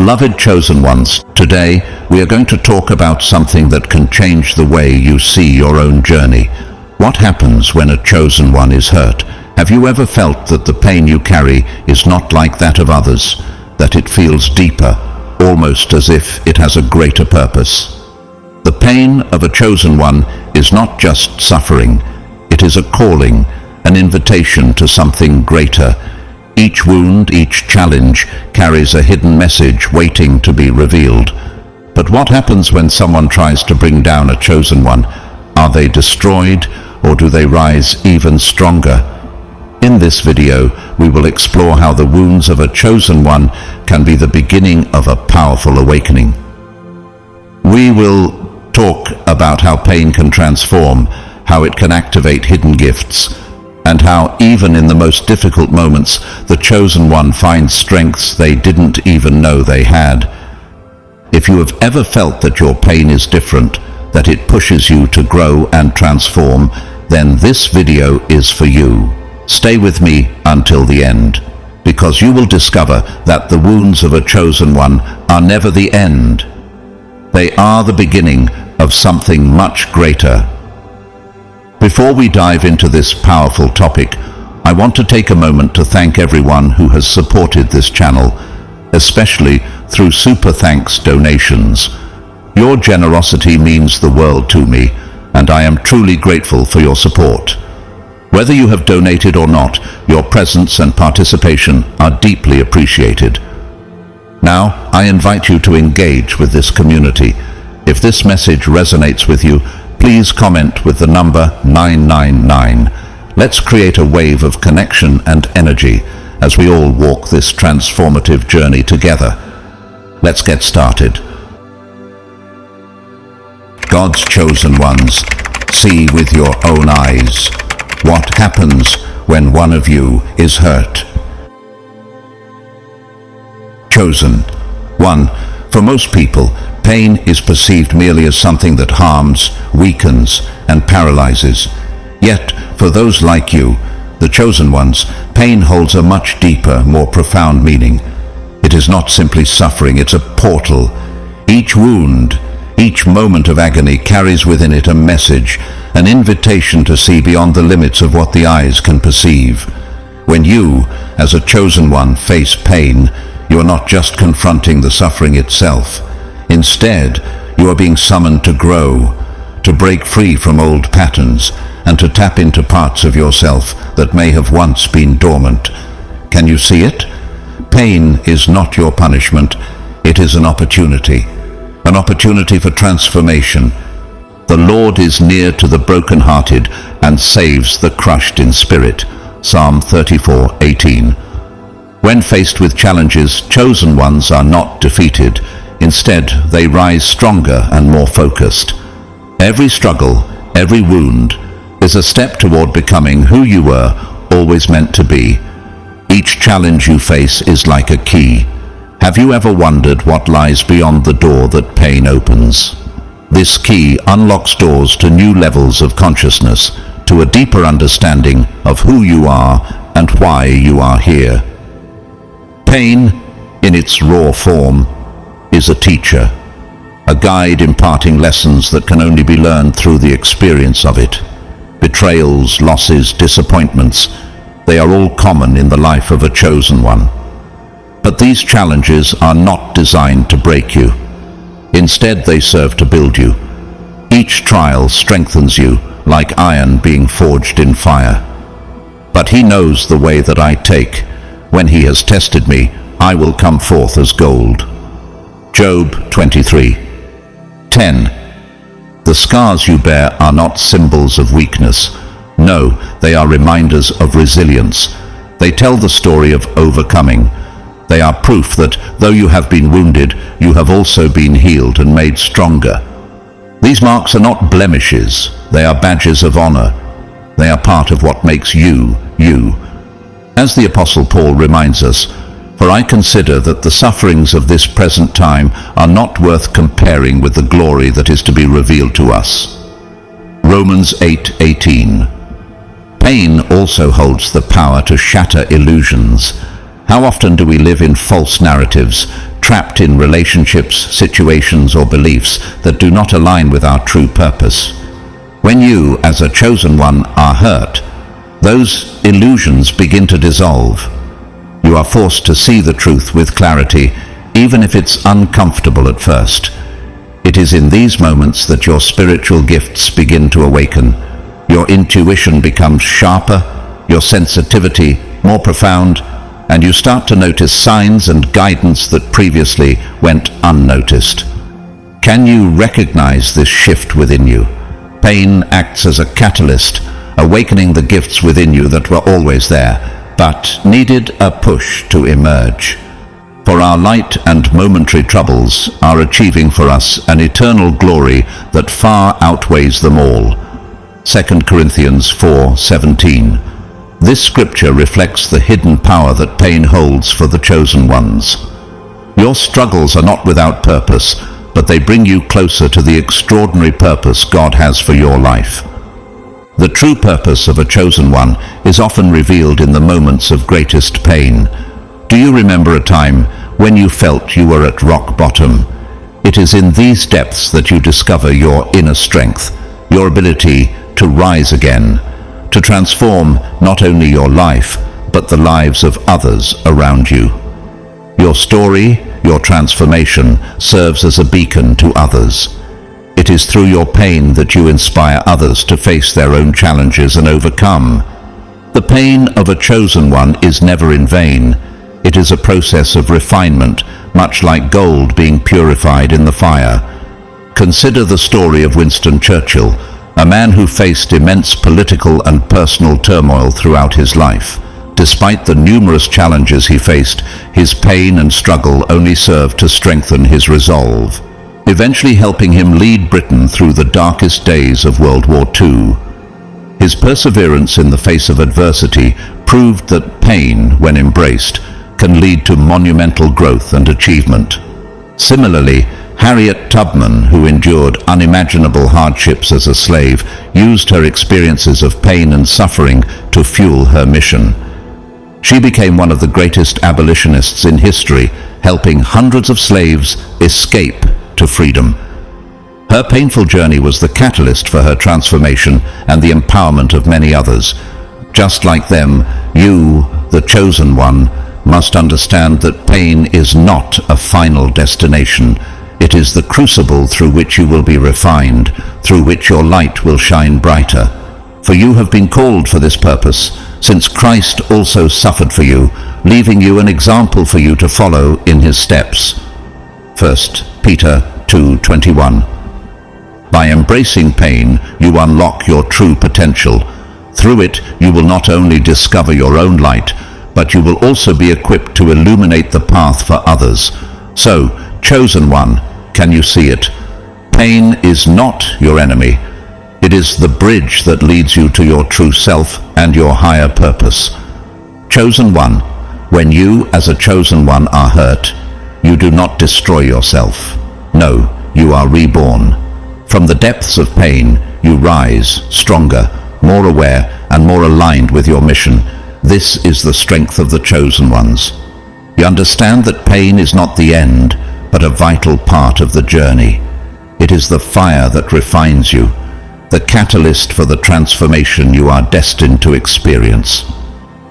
Beloved chosen ones, today we are going to talk about something that can change the way you see your own journey. What happens when a chosen one is hurt? Have you ever felt that the pain you carry is not like that of others, that it feels deeper, almost as if it has a greater purpose? The pain of a chosen one is not just suffering, it is a calling, an invitation to something greater. Each wound, each challenge carries a hidden message waiting to be revealed. But what happens when someone tries to bring down a chosen one? Are they destroyed, or do they rise even stronger? In this video, we will explore how the wounds of a chosen one can be the beginning of a powerful awakening. We will talk about how pain can transform, how it can activate hidden gifts, and how even in the most difficult moments, the chosen one finds strengths they didn't even know they had. If you have ever felt that your pain is different, that it pushes you to grow and transform, then this video is for you. Stay with me until the end, because you will discover that the wounds of a chosen one are never the end. They are the beginning of something much greater. Before we dive into this powerful topic, I want to take a moment to thank everyone who has supported this channel, especially through super thanks donations. Your generosity means the world to me, and I am truly grateful for your support. Whether you have donated or not, your presence and participation are deeply appreciated. Now, I invite you to engage with this community. If this message resonates with you, please comment with the number 999. Let's create a wave of connection and energy as we all walk this transformative journey together. Let's get started. God's chosen ones, see with your own eyes. What happens when one of you is hurt? Chosen. 1. For most people, pain is perceived merely as something that harms, weakens, and paralyzes. Yet, for those like you, the chosen ones, pain holds a much deeper, more profound meaning. It is not simply suffering, it's a portal. Each wound, each moment of agony carries within it a message, an invitation to see beyond the limits of what the eyes can perceive. When you, as a chosen one, face pain, you are not just confronting the suffering itself. Instead, you are being summoned to grow, to break free from old patterns, and to tap into parts of yourself that may have once been dormant. Can you see it? Pain is not your punishment, it is an opportunity for transformation. The Lord is near to the brokenhearted and saves the crushed in spirit. Psalm 34:18. When faced with challenges, chosen ones are not defeated. Instead, they rise stronger and more focused. Every struggle, every wound, is a step toward becoming who you were always meant to be. Each challenge you face is like a key. Have you ever wondered what lies beyond the door that pain opens? This key unlocks doors to new levels of consciousness, to a deeper understanding of who you are and why you are here. Pain, in its raw form, is a teacher, a guide imparting lessons that can only be learned through the experience of it. Betrayals, losses, disappointments, they are all common in the life of a chosen one. But these challenges are not designed to break you. Instead, they serve to build you. Each trial strengthens you, like iron being forged in fire. But He knows the way that I take. When He has tested me, I will come forth as gold. Job 23:10. The scars you bear are not symbols of weakness. No, they are reminders of resilience. They tell the story of overcoming. They are proof that, though you have been wounded, you have also been healed and made stronger. These marks are not blemishes, they are badges of honor. They are part of what makes you, you. As the Apostle Paul reminds us, "For I consider that the sufferings of this present time are not worth comparing with the glory that is to be revealed to us." Romans 8:18. Pain also holds the power to shatter illusions. How often do we live in false narratives, trapped in relationships, situations, or beliefs that do not align with our true purpose. When you, as a chosen one, are hurt, those illusions begin to dissolve. You are forced to see the truth with clarity, even if it's uncomfortable at first. It is in these moments that your spiritual gifts begin to awaken. Your intuition becomes sharper, your sensitivity more profound, and you start to notice signs and guidance that previously went unnoticed. Can you recognize this shift within you? Pain acts as a catalyst, awakening the gifts within you that were always there, but needed a push to emerge. For our light and momentary troubles are achieving for us an eternal glory that far outweighs them all. 2 Corinthians 4:17. This scripture reflects the hidden power that pain holds for the chosen ones. Your struggles are not without purpose, but they bring you closer to the extraordinary purpose God has for your life. The true purpose of a chosen one is often revealed in the moments of greatest pain. Do you remember a time when you felt you were at rock bottom? It is in these depths that you discover your inner strength, your ability to rise again, to transform not only your life, but the lives of others around you. Your story, your transformation, serves as a beacon to others. It is through your pain that you inspire others to face their own challenges and overcome. The pain of a chosen one is never in vain. It is a process of refinement, much like gold being purified in the fire. Consider the story of Winston Churchill, a man who faced immense political and personal turmoil throughout his life. Despite the numerous challenges he faced, his pain and struggle only served to strengthen his resolve, eventually helping him lead Britain through the darkest days of World War II. His perseverance in the face of adversity proved that pain, when embraced, can lead to monumental growth and achievement. Similarly, Harriet Tubman, who endured unimaginable hardships as a slave, used her experiences of pain and suffering to fuel her mission. She became one of the greatest abolitionists in history, helping hundreds of slaves escape to freedom. Her painful journey was the catalyst for her transformation and the empowerment of many others. Just like them, you, the chosen one, must understand that pain is not a final destination. It is the crucible through which you will be refined, through which your light will shine brighter. For you have been called for this purpose, since Christ also suffered for you, leaving you an example for you to follow in his steps. 1 Peter 2:21. By embracing pain, you unlock your true potential. Through it, you will not only discover your own light, but you will also be equipped to illuminate the path for others. So, chosen one, can you see it? Pain is not your enemy. It is the bridge that leads you to your true self and your higher purpose. Chosen one, when you as a chosen one are hurt, you do not destroy yourself. No, you are reborn. From the depths of pain, you rise stronger, more aware, and more aligned with your mission. This is the strength of the chosen ones. You understand that pain is not the end, but a vital part of the journey. It is the fire that refines you, the catalyst for the transformation you are destined to experience.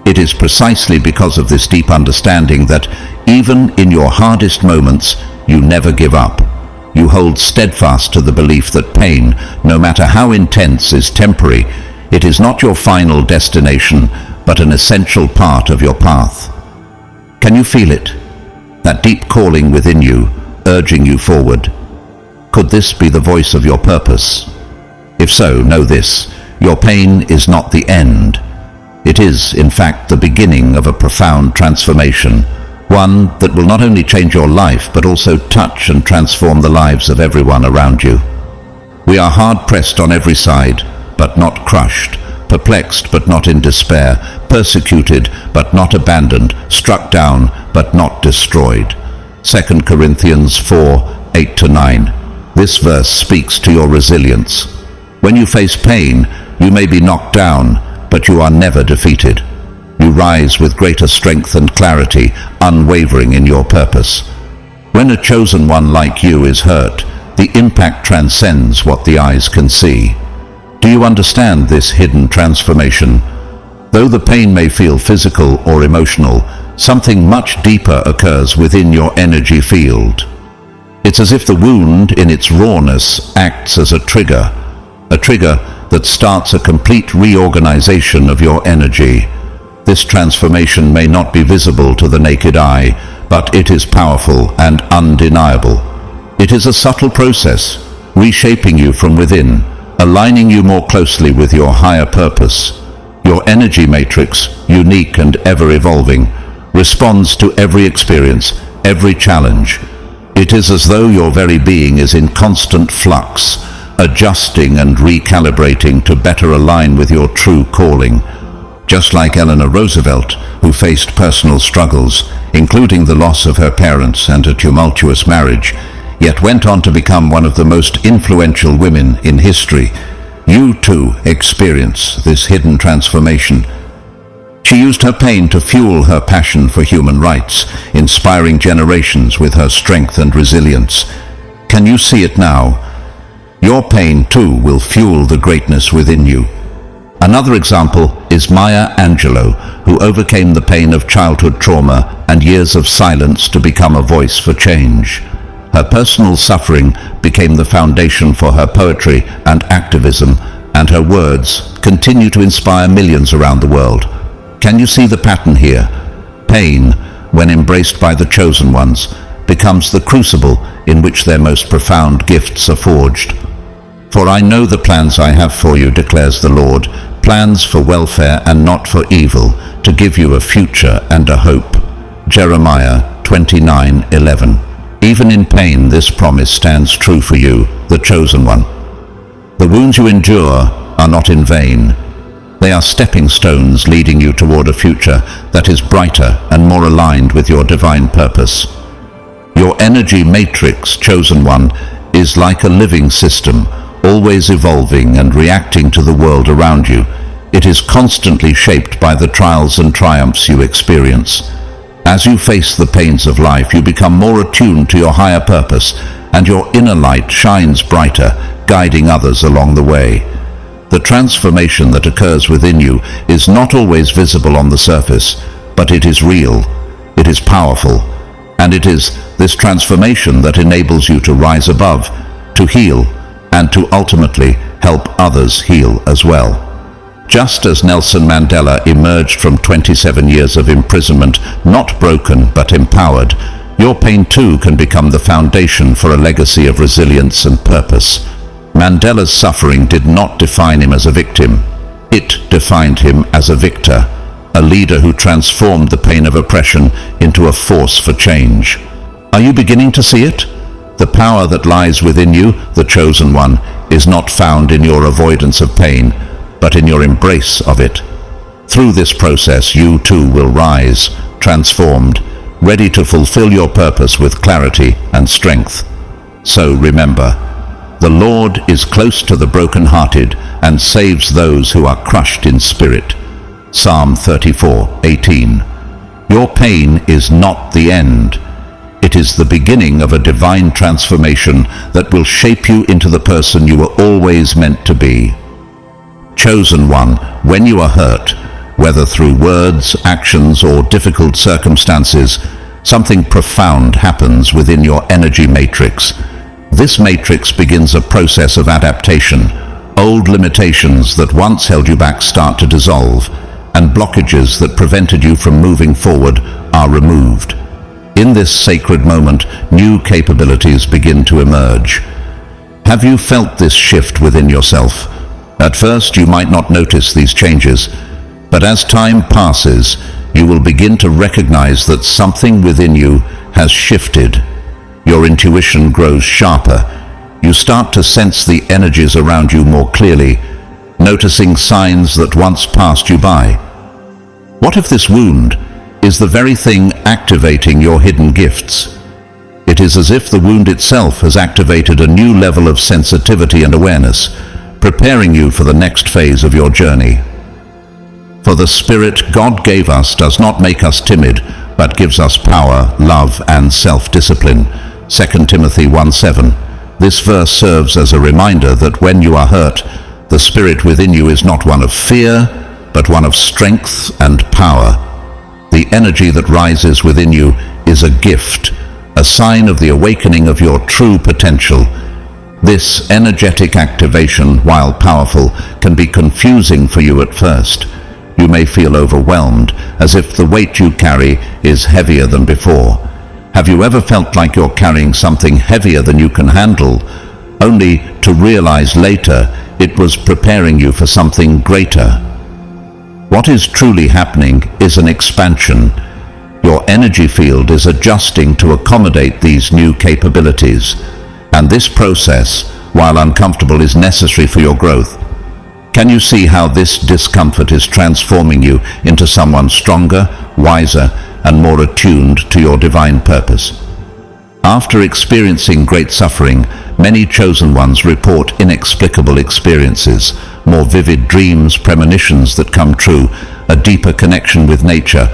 It is precisely because of this deep understanding that even in your hardest moments, you never give up. You hold steadfast to the belief that pain, no matter how intense, is temporary. It is not your final destination, but an essential part of your path. Can you feel it? That deep calling within you, urging you forward. Could this be the voice of your purpose? If so, know this: your pain is not the end. It is, in fact, the beginning of a profound transformation, one that will not only change your life, but also touch and transform the lives of everyone around you. We are hard-pressed on every side, but not crushed, perplexed but not in despair, persecuted but not abandoned, struck down but not destroyed. 2 Corinthians 4:8-9. This verse speaks to your resilience. When you face pain, you may be knocked down, but you are never defeated. You rise with greater strength and clarity, unwavering in your purpose. When a chosen one like you is hurt, the impact transcends what the eyes can see. Do you understand this hidden transformation? Though the pain may feel physical or emotional, something much deeper occurs within your energy field. It's as if the wound, in its rawness, acts as a trigger that starts a complete reorganization of your energy. This transformation may not be visible to the naked eye, but it is powerful and undeniable. It is a subtle process, reshaping you from within, aligning you more closely with your higher purpose. Your energy matrix, unique and ever-evolving, responds to every experience, every challenge. It is as though your very being is in constant flux, adjusting and recalibrating to better align with your true calling. Just like Eleanor Roosevelt, who faced personal struggles, including the loss of her parents and a tumultuous marriage, yet went on to become one of the most influential women in history, you too experience this hidden transformation. She used her pain to fuel her passion for human rights, inspiring generations with her strength and resilience. Can you see it now? Your pain too will fuel the greatness within you. Another example is Maya Angelou, who overcame the pain of childhood trauma and years of silence to become a voice for change. Her personal suffering became the foundation for her poetry and activism, and her words continue to inspire millions around the world. Can you see the pattern here? Pain, when embraced by the chosen ones, becomes the crucible in which their most profound gifts are forged. For I know the plans I have for you, declares the Lord, plans for welfare and not for evil, to give you a future and a hope. Jeremiah 29:11. Even in pain, this promise stands true for you, the chosen one. The wounds you endure are not in vain. They are stepping stones leading you toward a future that is brighter and more aligned with your divine purpose. Your energy matrix, chosen one, is like a living system, always evolving and reacting to the world around you. It is constantly shaped by the trials and triumphs you experience. As you face the pains of life, you become more attuned to your higher purpose, and your inner light shines brighter, guiding others along the way. The transformation that occurs within you is not always visible on the surface, but it is real, it is powerful, and it is this transformation that enables you to rise above, to heal, and to ultimately help others heal as well. Just as Nelson Mandela emerged from 27 years of imprisonment, not broken but empowered, your pain too can become the foundation for a legacy of resilience and purpose. Mandela's suffering did not define him as a victim. It defined him as a victor, a leader who transformed the pain of oppression into a force for change. Are you beginning to see it? The power that lies within you, the chosen one, is not found in your avoidance of pain, but in your embrace of it. Through this process, you too will rise, transformed, ready to fulfill your purpose with clarity and strength. So remember, the Lord is close to the brokenhearted and saves those who are crushed in spirit. Psalm 34:18. Your pain is not the end. It is the beginning of a divine transformation that will shape you into the person you were always meant to be. Chosen one, when you are hurt, whether through words, actions, or difficult circumstances, something profound happens within your energy matrix. This matrix begins a process of adaptation. Old limitations that once held you back start to dissolve, and blockages that prevented you from moving forward are removed. In this sacred moment, new capabilities begin to emerge. Have you felt this shift within yourself? At first, you might not notice these changes, but as time passes, you will begin to recognize that something within you has shifted. Your intuition grows sharper. You start to sense the energies around you more clearly, noticing signs that once passed you by. What if this wound is the very thing activating your hidden gifts? It is as if the wound itself has activated a new level of sensitivity and awareness, preparing you for the next phase of your journey. For the Spirit God gave us does not make us timid, but gives us power, love, and self-discipline. 2 Timothy 1:7. This verse serves as a reminder that when you are hurt, the spirit within you is not one of fear, but one of strength and power. The energy that rises within you is a gift, a sign of the awakening of your true potential. This energetic activation, while powerful, can be confusing for you at first. You may feel overwhelmed, as if the weight you carry is heavier than before. Have you ever felt like you're carrying something heavier than you can handle, only to realize later it was preparing you for something greater? What is truly happening is an expansion. Your energy field is adjusting to accommodate these new capabilities, and this process, while uncomfortable, is necessary for your growth. Can you see how this discomfort is transforming you into someone stronger, wiser, and more attuned to your divine purpose? After experiencing great suffering, many chosen ones report inexplicable experiences, more vivid dreams, premonitions that come true, a deeper connection with nature,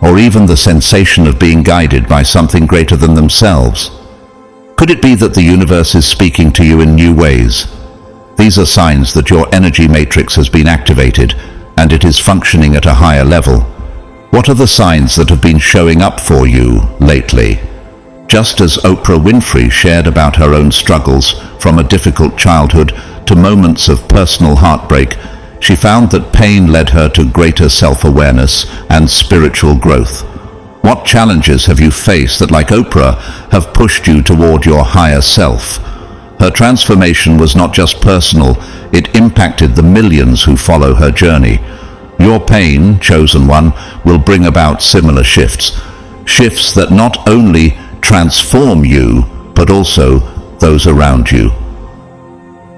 or even the sensation of being guided by something greater than themselves. Could it be that the universe is speaking to you in new ways? These are signs that your energy matrix has been activated and it is functioning at a higher level. What are the signs that have been showing up for you lately? Just as Oprah Winfrey shared about her own struggles, from a difficult childhood to moments of personal heartbreak, she found that pain led her to greater self-awareness and spiritual growth. What challenges have you faced that, like Oprah, have pushed you toward your higher self? Her transformation was not just personal, it impacted the millions who follow her journey. Your pain, chosen one, will bring about similar shifts that not only transform you, but also those around you.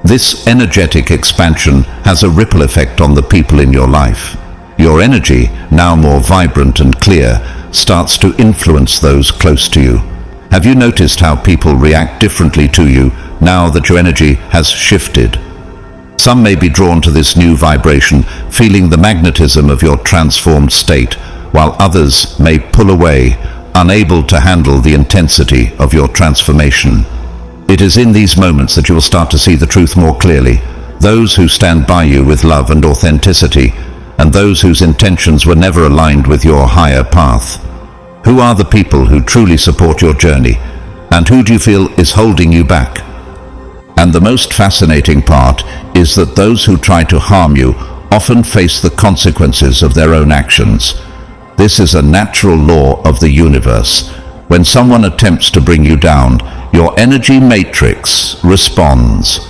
This energetic expansion has a ripple effect on the people in your life. Your energy, now more vibrant and clear, starts to influence those close to you. Have you noticed how people react differently to you now that your energy has shifted? Some may be drawn to this new vibration, feeling the magnetism of your transformed state, while others may pull away, unable to handle the intensity of your transformation. It is in these moments that you will start to see the truth more clearly. Those who stand by you with love and authenticity, and those whose intentions were never aligned with your higher path. Who are the people who truly support your journey, and who do you feel is holding you back? And the most fascinating part is that those who try to harm you often face the consequences of their own actions. This is a natural law of the universe. When someone attempts to bring you down, your energy matrix responds.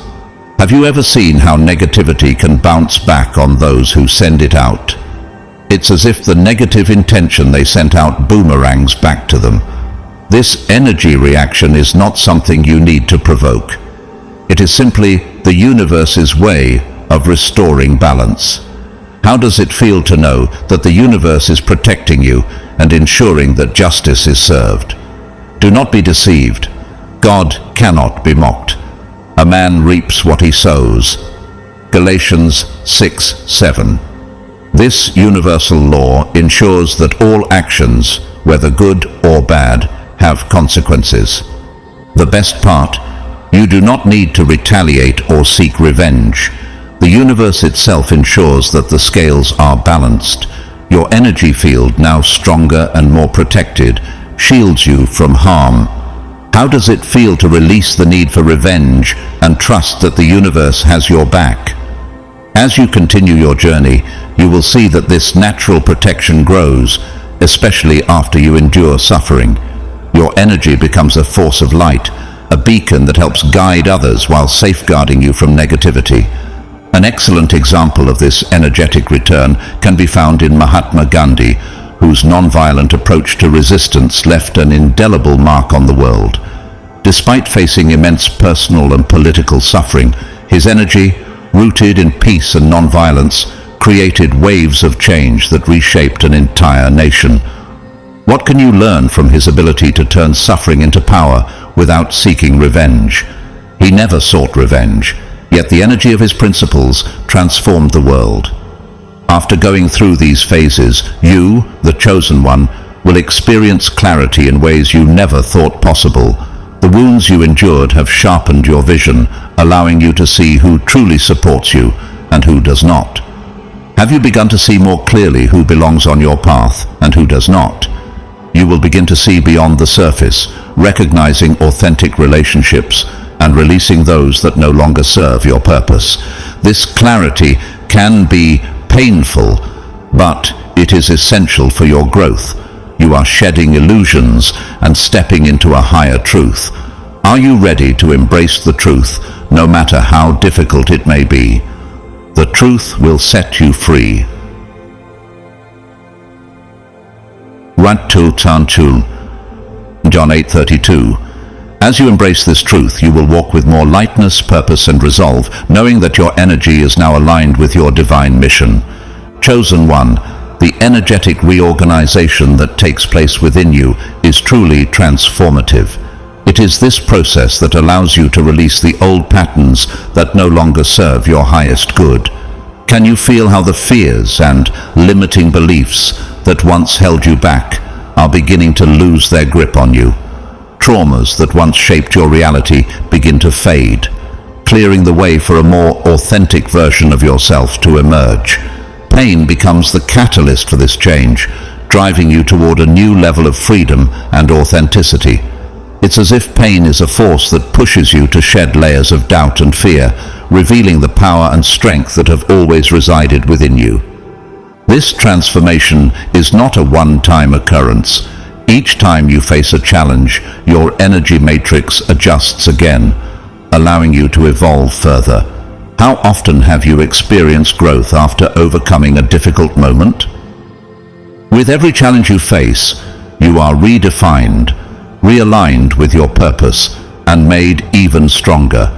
Have you ever seen how negativity can bounce back on those who send it out? It's as if the negative intention they sent out boomerangs back to them. This energy reaction is not something you need to provoke. It is simply the universe's way of restoring balance. How does it feel to know that the universe is protecting you and ensuring that justice is served? Do not be deceived. God cannot be mocked. A man reaps what he sows. Galatians 6:7. This universal law ensures that all actions, whether good or bad, have consequences. The best part, you do not need to retaliate or seek revenge. The universe itself ensures that the scales are balanced. Your energy field, now stronger and more protected, shields you from harm. How does it feel to release the need for revenge and trust that the universe has your back? As you continue your journey, you will see that this natural protection grows, especially after you endure suffering. Your energy becomes a force of light, a beacon that helps guide others while safeguarding you from negativity. An excellent example of this energetic return can be found in Mahatma Gandhi, whose non-violent approach to resistance left an indelible mark on the world. Despite facing immense personal and political suffering, his energy, rooted in peace and non-violence, created waves of change that reshaped an entire nation. What can you learn from his ability to turn suffering into power without seeking revenge? He never sought revenge, yet the energy of his principles transformed the world. After going through these phases, you, the chosen one, will experience clarity in ways you never thought possible. The wounds you endured have sharpened your vision, allowing you to see who truly supports you and who does not. Have you begun to see more clearly who belongs on your path and who does not? You will begin to see beyond the surface, recognizing authentic relationships and releasing those that no longer serve your purpose. This clarity can be painful, but it is essential for your growth. You are shedding illusions and stepping into a higher truth. Are you ready to embrace the truth, no matter how difficult it may be? The truth will set you free. Ratul Tantul, John 8:32. As you embrace this truth, you will walk with more lightness, purpose, and resolve, knowing that your energy is now aligned with your divine mission. Chosen one, the energetic reorganization that takes place within you is truly transformative. It is this process that allows you to release the old patterns that no longer serve your highest good. Can you feel how the fears and limiting beliefs that once held you back are beginning to lose their grip on you? Traumas that once shaped your reality begin to fade, clearing the way for a more authentic version of yourself to emerge. Pain becomes the catalyst for this change, driving you toward a new level of freedom and authenticity. It's as if pain is a force that pushes you to shed layers of doubt and fear, revealing the power and strength that have always resided within you. This transformation is not a one-time occurrence. Each time you face a challenge, your energy matrix adjusts again, allowing you to evolve further. How often have you experienced growth after overcoming a difficult moment? With every challenge you face, you are redefined, realigned with your purpose, and made even stronger.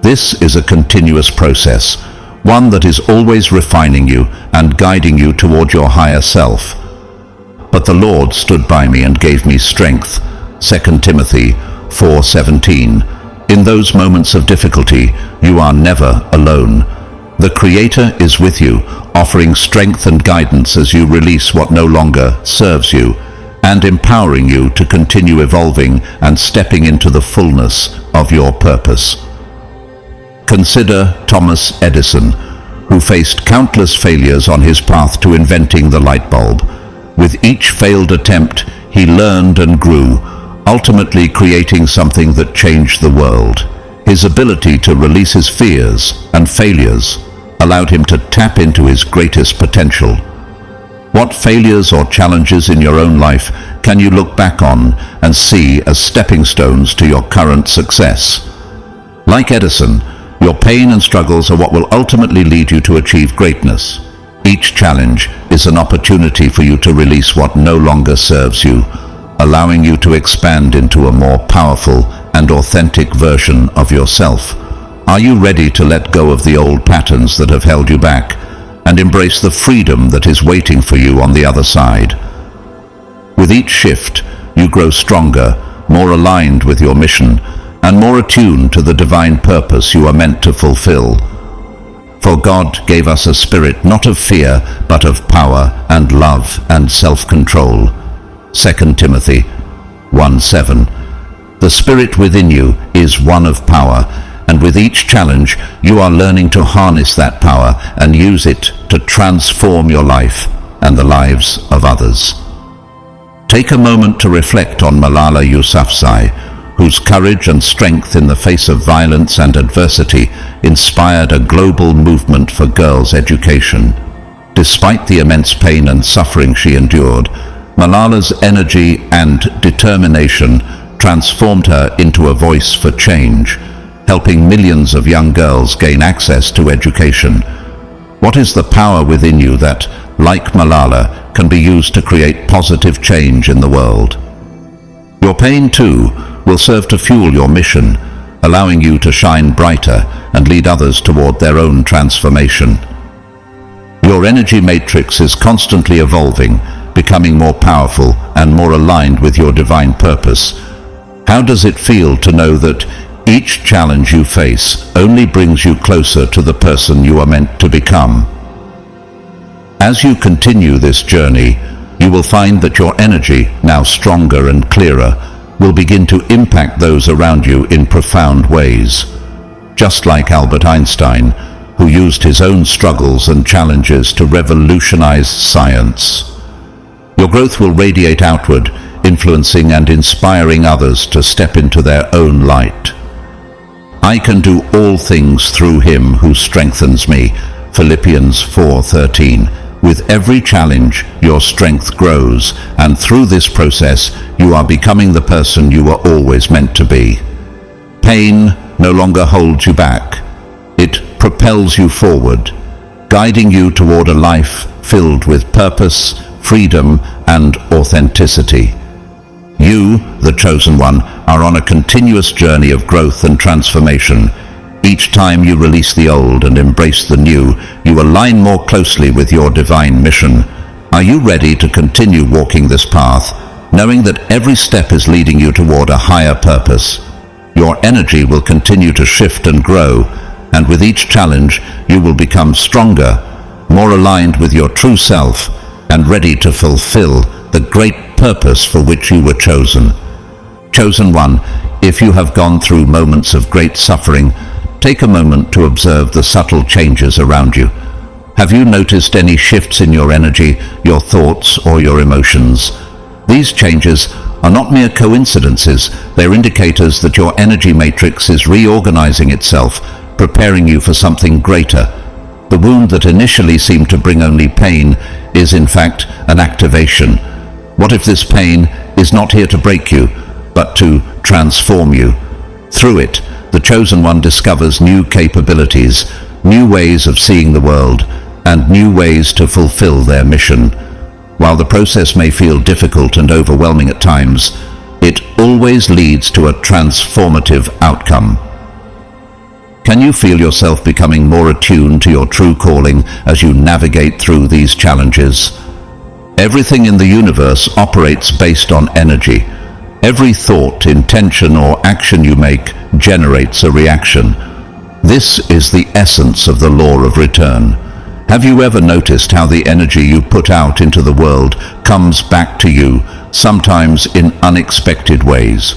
This is a continuous process, one that is always refining you and guiding you toward your higher self. But the Lord stood by me and gave me strength. 2 Timothy 4:17. In those moments of difficulty, you are never alone. The Creator is with you, offering strength and guidance as you release what no longer serves you, and empowering you to continue evolving and stepping into the fullness of your purpose. Consider Thomas Edison, who faced countless failures on his path to inventing the light bulb. With each failed attempt, he learned and grew, ultimately creating something that changed the world. His ability to release his fears and failures allowed him to tap into his greatest potential. What failures or challenges in your own life can you look back on and see as stepping stones to your current success? Like Edison, your pain and struggles are what will ultimately lead you to achieve greatness. Each challenge is an opportunity for you to release what no longer serves you, allowing you to expand into a more powerful and authentic version of yourself. Are you ready to let go of the old patterns that have held you back and embrace the freedom that is waiting for you on the other side? With each shift, you grow stronger, more aligned with your mission, and more attuned to the divine purpose you are meant to fulfill. For God gave us a spirit not of fear, but of power and love and self-control. 2 Timothy 1:7. The spirit within you is one of power, and with each challenge, you are learning to harness that power and use it to transform your life and the lives of others. Take a moment to reflect on Malala Yousafzai, whose courage and strength in the face of violence and adversity inspired a global movement for girls' education. Despite the immense pain and suffering she endured, Malala's energy and determination transformed her into a voice for change, helping millions of young girls gain access to education. What is the power within you that, like Malala, can be used to create positive change in the world? Your pain, too, will serve to fuel your mission, allowing you to shine brighter and lead others toward their own transformation. Your energy matrix is constantly evolving, becoming more powerful and more aligned with your divine purpose. How does it feel to know that each challenge you face only brings you closer to the person you are meant to become? As you continue this journey, you will find that your energy, now stronger and clearer, will begin to impact those around you in profound ways. Just like Albert Einstein, who used his own struggles and challenges to revolutionize science. Your growth will radiate outward, influencing and inspiring others to step into their own light. I can do all things through him who strengthens me, Philippians 4:13. With every challenge, your strength grows, and through this process, you are becoming the person you were always meant to be. Pain no longer holds you back. It propels you forward, guiding you toward a life filled with purpose, freedom, and authenticity. You, the chosen one, are on a continuous journey of growth and transformation. Each time you release the old and embrace the new, you align more closely with your divine mission. Are you ready to continue walking this path, knowing that every step is leading you toward a higher purpose? Your energy will continue to shift and grow, and with each challenge, you will become stronger, more aligned with your true self, and ready to fulfill the great purpose for which you were chosen. Chosen one, if you have gone through moments of great suffering, take a moment to observe the subtle changes around you. Have you noticed any shifts in your energy, your thoughts, or your emotions? These changes are not mere coincidences. They're indicators that your energy matrix is reorganizing itself, preparing you for something greater. The wound that initially seemed to bring only pain is in fact an activation. What if this pain is not here to break you, but to transform you? Through it, the chosen one discovers new capabilities, new ways of seeing the world, and new ways to fulfill their mission. While the process may feel difficult and overwhelming at times, it always leads to a transformative outcome. Can you feel yourself becoming more attuned to your true calling as you navigate through these challenges? Everything in the universe operates based on energy. Every thought, intention, or action you make generates a reaction. This is the essence of the law of return. Have you ever noticed how the energy you put out into the world comes back to you, sometimes in unexpected ways?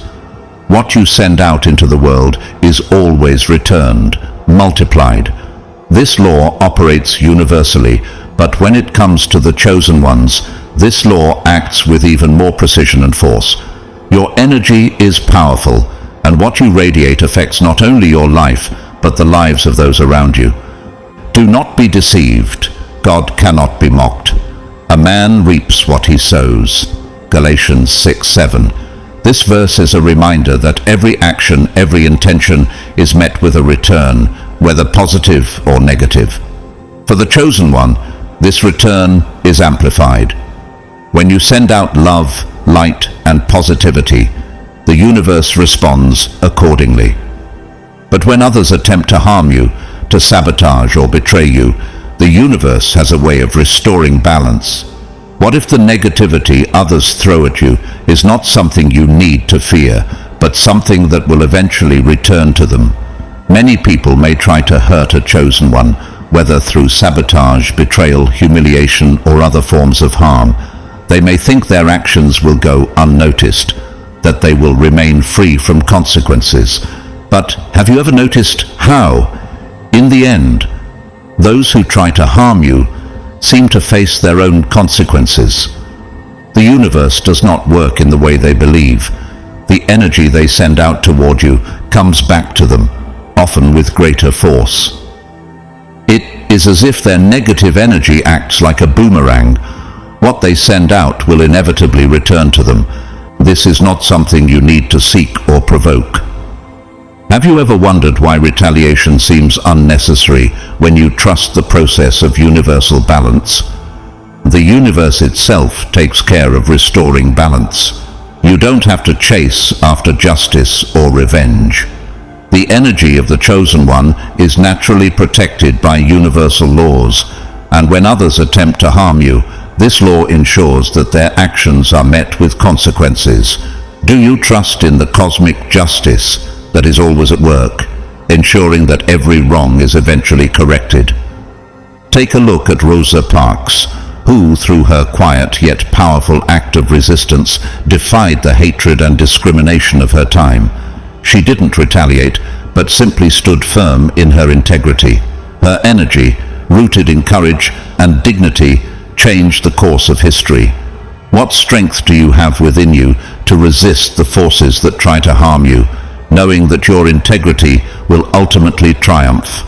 What you send out into the world is always returned, multiplied. This law operates universally, but when it comes to the chosen ones, this law acts with even more precision and force. Your energy is powerful, and what you radiate affects not only your life, but the lives of those around you. Do not be deceived. God cannot be mocked. A man reaps what he sows. Galatians 6:7. This verse is a reminder that every action, every intention is met with a return, whether positive or negative. For the chosen one, this return is amplified. When you send out love, light, and positivity, the universe responds accordingly. But when others attempt to harm you, to sabotage or betray you, the universe has a way of restoring balance. What if the negativity others throw at you is not something you need to fear, but something that will eventually return to them? Many people may try to hurt a chosen one, whether through sabotage, betrayal, humiliation, or other forms of harm. They may think their actions will go unnoticed, that they will remain free from consequences. But have you ever noticed how, in the end, those who try to harm you seem to face their own consequences? The universe does not work in the way they believe. The energy they send out toward you comes back to them, often with greater force. It is as if their negative energy acts like a boomerang. What they send out will inevitably return to them. This is not something you need to seek or provoke. Have you ever wondered why retaliation seems unnecessary when you trust the process of universal balance? The universe itself takes care of restoring balance. You don't have to chase after justice or revenge. The energy of the chosen one is naturally protected by universal laws, and when others attempt to harm you, this law ensures that their actions are met with consequences. Do you trust in the cosmic justice that is always at work, ensuring that every wrong is eventually corrected? Take a look at Rosa Parks, who, through her quiet yet powerful act of resistance, defied the hatred and discrimination of her time. She didn't retaliate, but simply stood firm in her integrity. Her energy, rooted in courage and dignity, changed the course of history. What strength do you have within you to resist the forces that try to harm you, knowing that your integrity will ultimately triumph?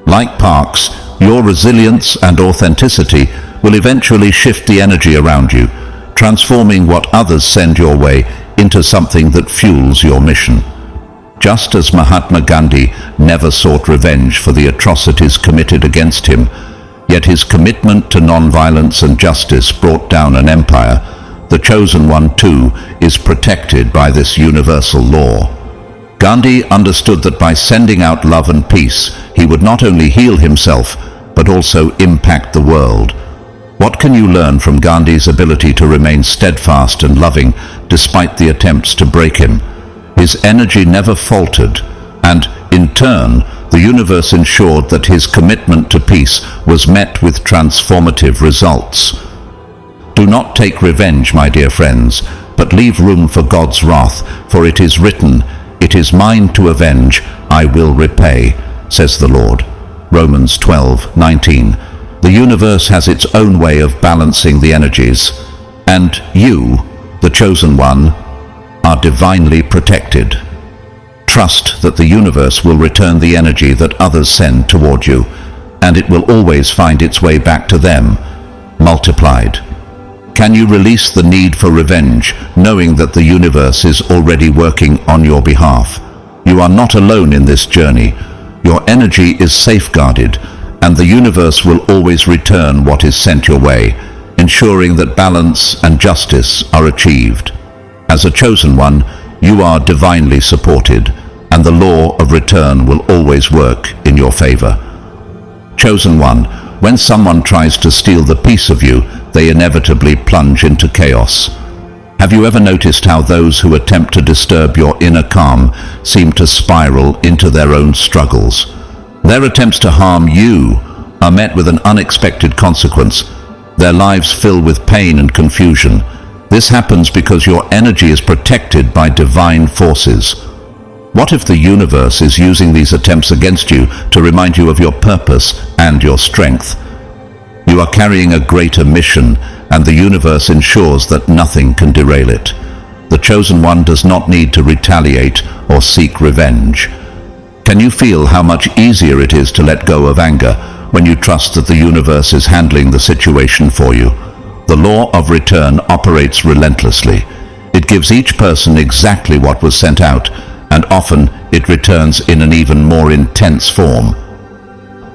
Like Parks, your resilience and authenticity will eventually shift the energy around you, transforming what others send your way into something that fuels your mission. Just as Mahatma Gandhi never sought revenge for the atrocities committed against him, yet his commitment to non-violence and justice brought down an empire, the Chosen One too is protected by this universal law. Gandhi understood that by sending out love and peace, he would not only heal himself, but also impact the world. What can you learn from Gandhi's ability to remain steadfast and loving despite the attempts to break him? His energy never faltered, and, in turn, the universe ensured that his commitment to peace was met with transformative results. Do not take revenge, my dear friends, but leave room for God's wrath, for it is written, "It is mine to avenge, I will repay," says the Lord. Romans 12:19. The universe has its own way of balancing the energies, and you, the Chosen One, are divinely protected. Trust that the universe will return the energy that others send toward you, and it will always find its way back to them, multiplied. Can you release the need for revenge, knowing that the universe is already working on your behalf? You are not alone in this journey. Your energy is safeguarded, and the universe will always return what is sent your way, ensuring that balance and justice are achieved. As a Chosen One, you are divinely supported, and the law of return will always work in your favor. Chosen One, when someone tries to steal the peace of you, they inevitably plunge into chaos. Have you ever noticed how those who attempt to disturb your inner calm seem to spiral into their own struggles? Their attempts to harm you are met with an unexpected consequence. Their lives fill with pain and confusion. This happens because your energy is protected by divine forces. What if the universe is using these attempts against you to remind you of your purpose and your strength? You are carrying a greater mission, and the universe ensures that nothing can derail it. The Chosen One does not need to retaliate or seek revenge. Can you feel how much easier it is to let go of anger when you trust that the universe is handling the situation for you? The law of return operates relentlessly. It gives each person exactly what was sent out, and often it returns in an even more intense form.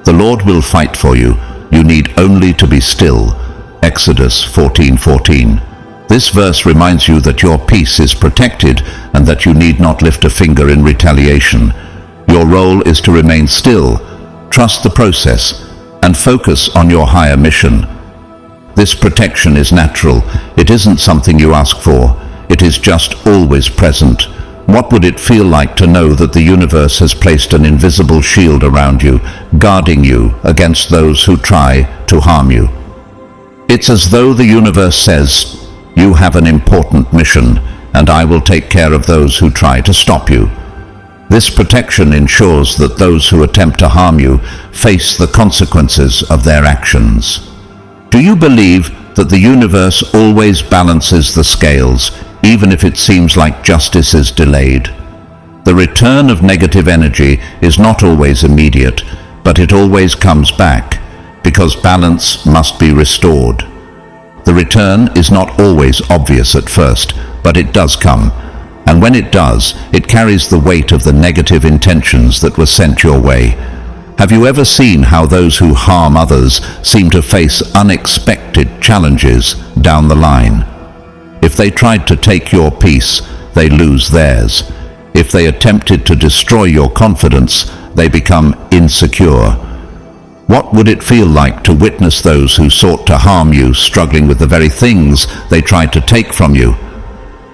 The Lord will fight for you. You need only to be still. Exodus 14:14. This verse reminds you that your peace is protected and that you need not lift a finger in retaliation. Your role is to remain still, trust the process, and focus on your higher mission. This protection is natural. It isn't something you ask for. It is just always present. What would it feel like to know that the universe has placed an invisible shield around you, guarding you against those who try to harm you? It's as though the universe says, "You have an important mission, and I will take care of those who try to stop you." This protection ensures that those who attempt to harm you face the consequences of their actions. Do you believe that the universe always balances the scales, even if it seems like justice is delayed? The return of negative energy is not always immediate, but it always comes back, because balance must be restored. The return is not always obvious at first, but it does come. And when it does, it carries the weight of the negative intentions that were sent your way. Have you ever seen how those who harm others seem to face unexpected challenges down the line? If they tried to take your peace, they lose theirs. If they attempted to destroy your confidence, they become insecure. What would it feel like to witness those who sought to harm you struggling with the very things they tried to take from you?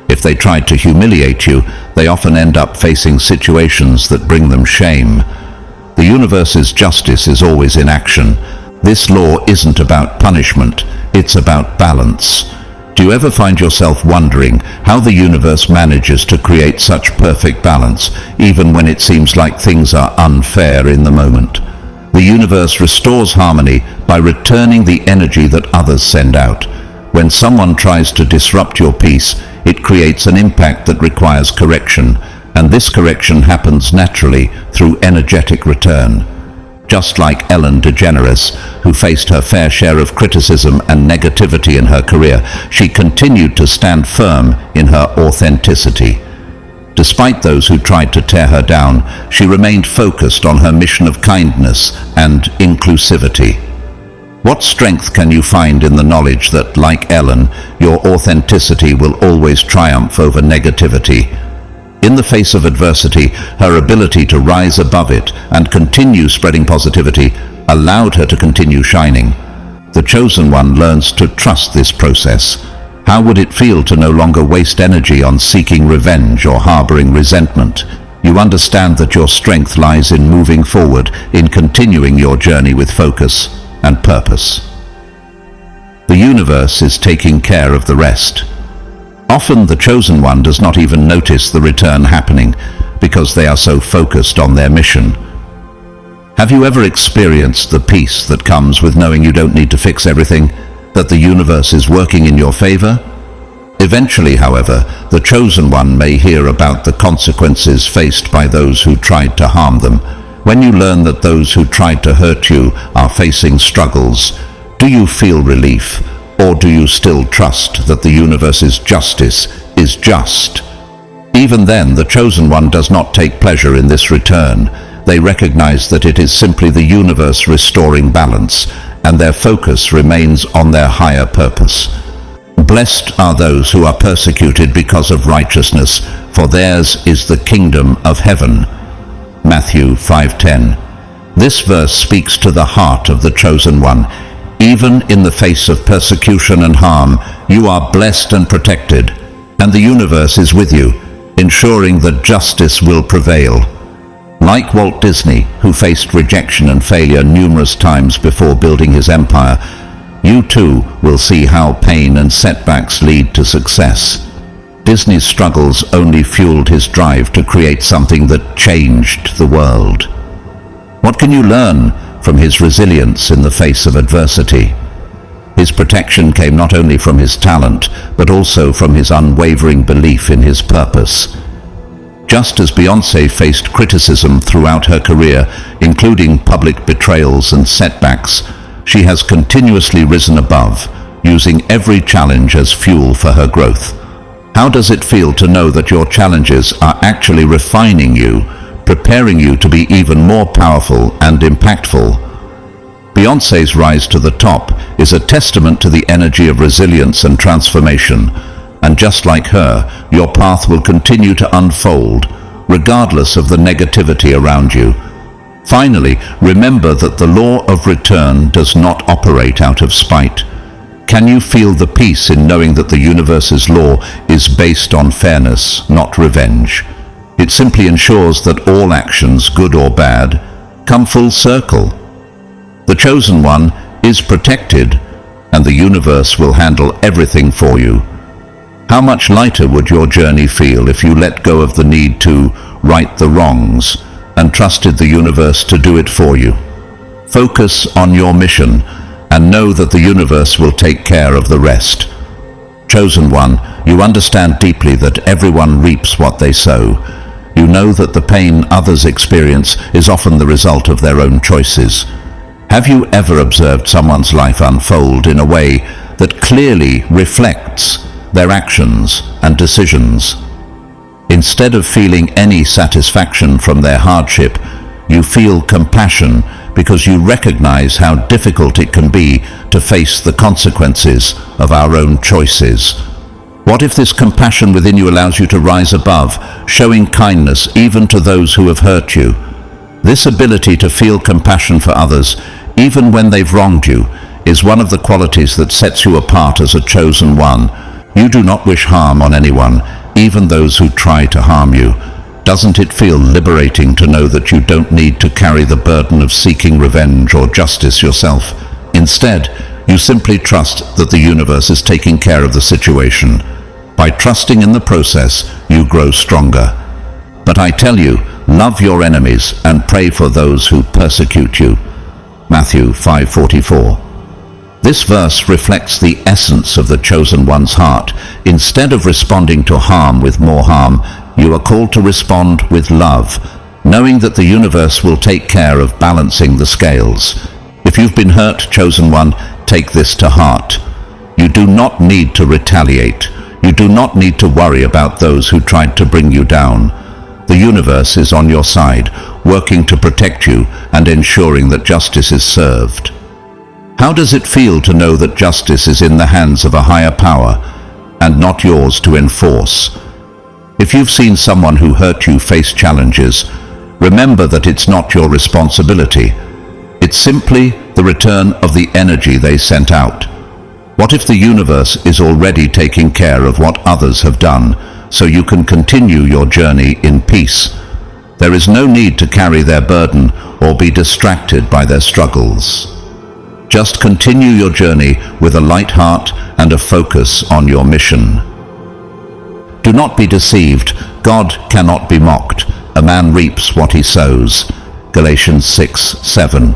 If they tried to humiliate you, they often end up facing situations that bring them shame. The universe's justice is always in action, This law isn't about punishment, it's about balance. Do you ever find yourself wondering how the universe manages to create such perfect balance, even when it seems like things are unfair in the moment? The universe restores harmony by returning the energy that others send out. When someone tries to disrupt your peace, it creates an impact that requires correction, and this correction happens naturally through energetic return. Just like Ellen DeGeneres, who faced her fair share of criticism and negativity in her career, she continued to stand firm in her authenticity. Despite those who tried to tear her down, she remained focused on her mission of kindness and inclusivity. What strength can you find in the knowledge that, like Ellen, your authenticity will always triumph over negativity? In the face of adversity, her ability to rise above it and continue spreading positivity allowed her to continue shining. The chosen one learns to trust this process. How would it feel to no longer waste energy on seeking revenge or harboring resentment? You understand that your strength lies in moving forward, in continuing your journey with focus and purpose. The universe is taking care of the rest. Often the chosen one does not even notice the return happening because they are so focused on their mission. Have you ever experienced the peace that comes with knowing you don't need to fix everything, that the universe is working in your favor? Eventually, however, the chosen one may hear about the consequences faced by those who tried to harm them. When you learn that those who tried to hurt you are facing struggles, do you feel relief? Or do you still trust that the universe's justice is just? Even then, the chosen one does not take pleasure in this return. They recognize that it is simply the universe restoring balance, and their focus remains on their higher purpose. Blessed are those who are persecuted because of righteousness, for theirs is the kingdom of heaven. Matthew 5:10. This verse speaks to the heart of the chosen one. Even in the face of persecution and harm, you are blessed and protected, and the universe is with you, ensuring that justice will prevail. Like Walt Disney, who faced rejection and failure numerous times before building his empire, you too will see how pain and setbacks lead to success. Disney's struggles only fueled his drive to create something that changed the world. What can you learn from his resilience in the face of adversity? His protection came not only from his talent, but also from his unwavering belief in his purpose. Just as Beyoncé faced criticism throughout her career, including public betrayals and setbacks, she has continuously risen above, using every challenge as fuel for her growth. How does it feel to know that your challenges are actually refining you, preparing you to be even more powerful and impactful? Beyoncé's rise to the top is a testament to the energy of resilience and transformation, and just like her, your path will continue to unfold, regardless of the negativity around you. Finally, remember that the law of return does not operate out of spite. Can you feel the peace in knowing that the universe's law is based on fairness, not revenge? It simply ensures that all actions, good or bad, come full circle. The chosen one is protected, and the universe will handle everything for you. How much lighter would your journey feel if you let go of the need to right the wrongs and trusted the universe to do it for you? Focus on your mission and know that the universe will take care of the rest. Chosen one, you understand deeply that everyone reaps what they sow. You know that the pain others experience is often the result of their own choices. Have you ever observed someone's life unfold in a way that clearly reflects their actions and decisions? Instead of feeling any satisfaction from their hardship, you feel compassion because you recognize how difficult it can be to face the consequences of our own choices. What if this compassion within you allows you to rise above, showing kindness even to those who have hurt you? This ability to feel compassion for others, even when they've wronged you, is one of the qualities that sets you apart as a chosen one. You do not wish harm on anyone, even those who try to harm you. Doesn't it feel liberating to know that you don't need to carry the burden of seeking revenge or justice yourself? Instead, you simply trust that the universe is taking care of the situation. By trusting in the process, you grow stronger. But I tell you, love your enemies and pray for those who persecute you. Matthew 5:44. This verse reflects the essence of the chosen one's heart. Instead of responding to harm with more harm, you are called to respond with love, knowing that the universe will take care of balancing the scales. If you've been hurt, chosen one, take this to heart. You do not need to retaliate. You do not need to worry about those who tried to bring you down. The universe is on your side, working to protect you and ensuring that justice is served. How does it feel to know that justice is in the hands of a higher power and not yours to enforce? If you've seen someone who hurt you face challenges, remember that it's not your responsibility. It's simply the return of the energy they sent out. What if the universe is already taking care of what others have done, so you can continue your journey in peace? There is no need to carry their burden or be distracted by their struggles. Just continue your journey with a light heart and a focus on your mission. Do not be deceived. God cannot be mocked. A man reaps what he sows. Galatians 6:7.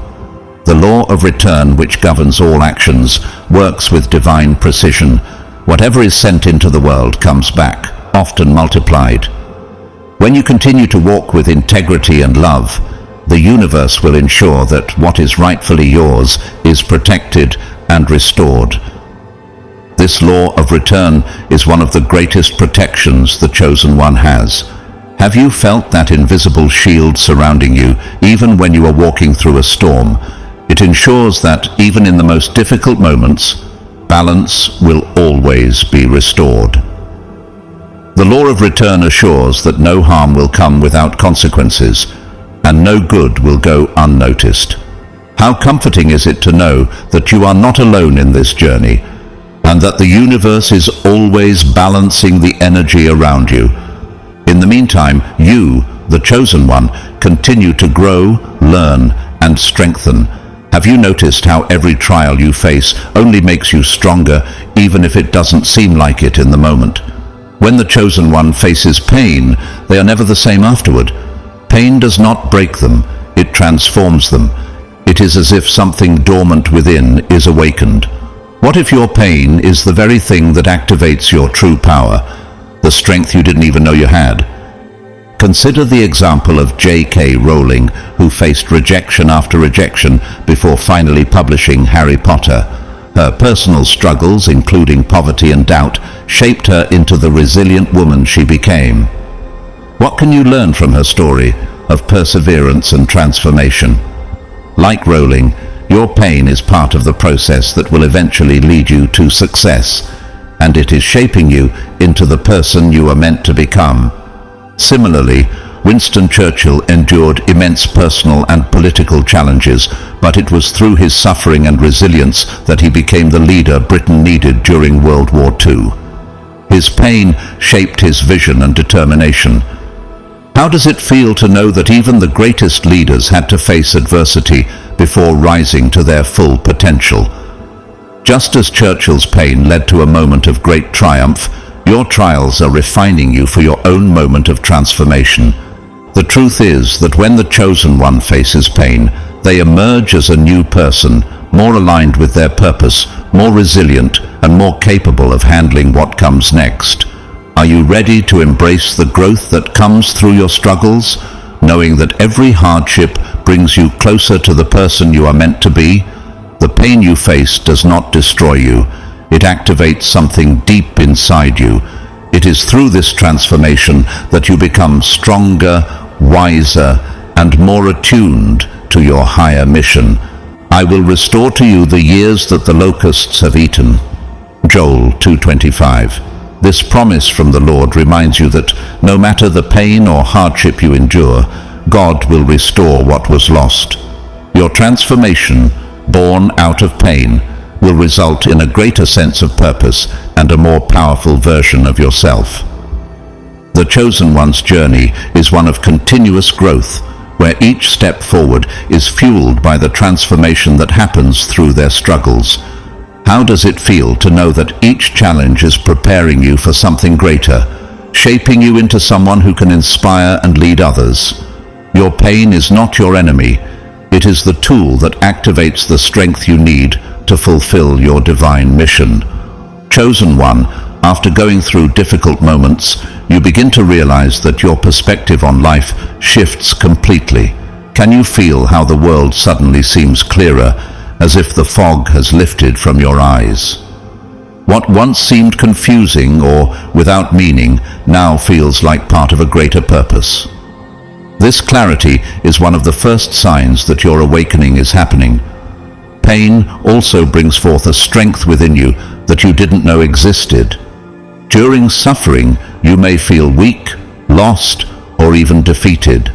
The law of return, which governs all actions, works with divine precision. Whatever is sent into the world comes back, often multiplied. When you continue to walk with integrity and love, the universe will ensure that what is rightfully yours is protected and restored. This law of return is one of the greatest protections the chosen one has. Have you felt that invisible shield surrounding you, even when you are walking through a storm? It ensures that, even in the most difficult moments, balance will always be restored. The law of return assures that no harm will come without consequences, and no good will go unnoticed. How comforting is it to know that you are not alone in this journey, and that the universe is always balancing the energy around you. In the meantime, you, the chosen one, continue to grow, learn, and strengthen. Have you noticed how every trial you face only makes you stronger, even if it doesn't seem like it in the moment? When the chosen one faces pain, they are never the same afterward. Pain does not break them, it transforms them. It is as if something dormant within is awakened. What if your pain is the very thing that activates your true power, the strength you didn't even know you had? Consider the example of J.K. Rowling, who faced rejection after rejection before finally publishing Harry Potter. Her personal struggles, including poverty and doubt, shaped her into the resilient woman she became. What can you learn from her story of perseverance and transformation? Like Rowling, your pain is part of the process that will eventually lead you to success, and it is shaping you into the person you are meant to become. Similarly, Winston Churchill endured immense personal and political challenges, but it was through his suffering and resilience that he became the leader Britain needed during World War II. His pain shaped his vision and determination. How does it feel to know that even the greatest leaders had to face adversity before rising to their full potential? Just as Churchill's pain led to a moment of great triumph, your trials are refining you for your own moment of transformation. The truth is that when the chosen one faces pain, they emerge as a new person, more aligned with their purpose, more resilient, and more capable of handling what comes next. Are you ready to embrace the growth that comes through your struggles, knowing that every hardship brings you closer to the person you are meant to be? The pain you face does not destroy you. It activates something deep inside you. It is through this transformation that you become stronger, wiser, and more attuned to your higher mission. I will restore to you the years that the locusts have eaten. Joel 2:25. This promise from the Lord reminds you that no matter the pain or hardship you endure, God will restore what was lost. Your transformation, born out of pain, will result in a greater sense of purpose and a more powerful version of yourself. The chosen one's journey is one of continuous growth, where each step forward is fueled by the transformation that happens through their struggles. How does it feel to know that each challenge is preparing you for something greater, shaping you into someone who can inspire and lead others? Your pain is not your enemy. It is the tool that activates the strength you need to fulfill your divine mission. Chosen one, after going through difficult moments, you begin to realize that your perspective on life shifts completely. Can you feel how the world suddenly seems clearer, as if the fog has lifted from your eyes? What once seemed confusing or without meaning now feels like part of a greater purpose. This clarity is one of the first signs that your awakening is happening. Pain also brings forth a strength within you that you didn't know existed. During suffering, you may feel weak, lost, or even defeated.